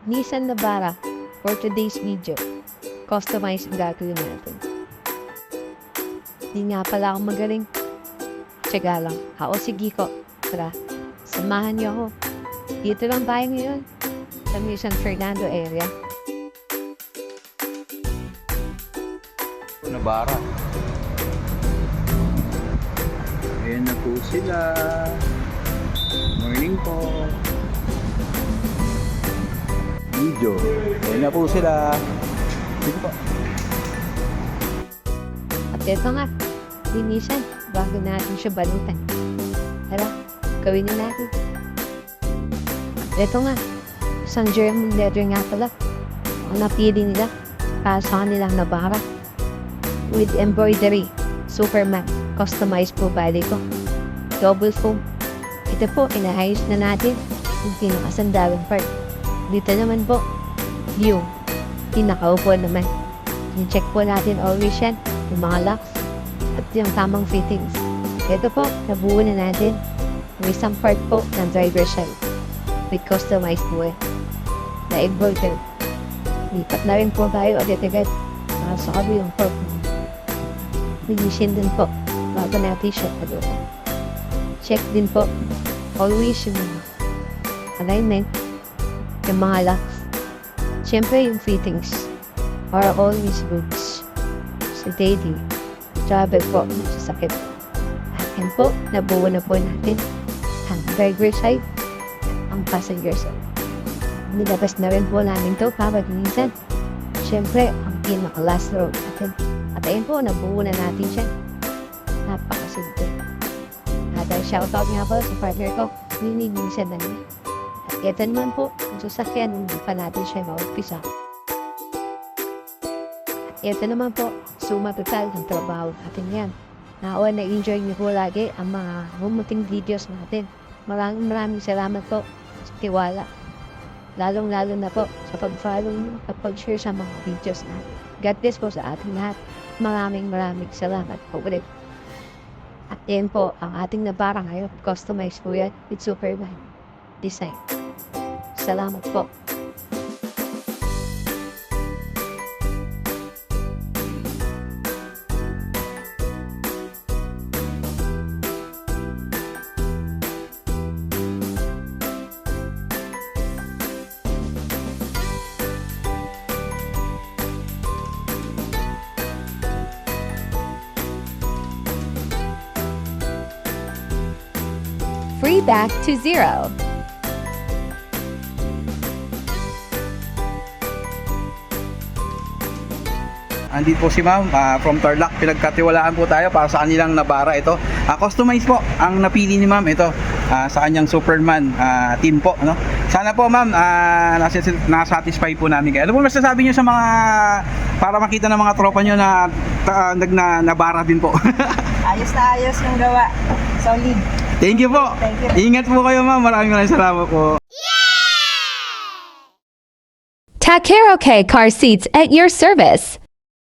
Nissan Navara for today's video. Customize ang gagawin natin. Di nga pala ako magaling. Tiyaga lang. Ako si Giko. Tara, samahan niyo ako. Dito lang tayo ngayon. Sa may San Fernando area. Nabara. Ayan na po sila. Morning po. Video. Ayan na po sila. Dito po. At ito nga, linisan bago natin siya balutan. Tara, gawin na natin. At ito nga, isang German leather nga pala. Ang napili nila para sa kanilang Navara. With embroidery, Superman, customized po bali ko. Double foam. Ito po, inahayos na natin yung pinakasandawang part. Dito naman po, yung pinakaupo naman. I-check po natin always yan, yung mga locks at yung tamang fittings. Ito po, nabuo na natin yung isang part po ng driver side with customized po na embroidery. Lipat na rin po tayo agad-agad sa kabilang part. Linisin din po bago natin siya palutan. Check din po always yung mga alignment, yung mga locks. Siyempre yung fittings are always goods sa daily travel po sa sakit. At yan po, nabuo na po natin ang driver side, ang passenger side. Nilabas na rin po namin to para minsan. Siyempre, ang pinaka-last row natin. At ayun po, nabuo na natin siya. Napakasimple. At shoutout nga po sa partner ko, nilinisan na niya. At ito naman po, ang sasakyan, hindi pa natin siya ma-umpisa. At ito naman po, suma total ng trabaho natin yan. Naawa na-enjoy niyo po lagi ang mga mumuting videos natin. Maraming salamat po sa tiwala. Lalong-lalo na po sa pag-follow nyo at pag-share sa mga videos natin. God bless po sa ating lahat. Maraming salamat po ulit. At yan po, ang ating Navara ngayon, customized po yan with Superman design. Salamat po. Free back to zero. Andito po si ma'am from Tarlac. Pinagkatiwalaan po tayo para sa kanilang Navara ito. Customize po ang napili ni ma'am ito sa kanyang Superman team po. Ano? Sana po ma'am nasatisfy po namin kayo. Ano po masasabi niyo sa mga para makita ng mga tropa niyo na Navara din po? Ayos na ayos yung gawa. Solid. Thank you po. Thank you. Ingat po kayo ma'am. Maraming salamat po. Takero K Car Seats at your service.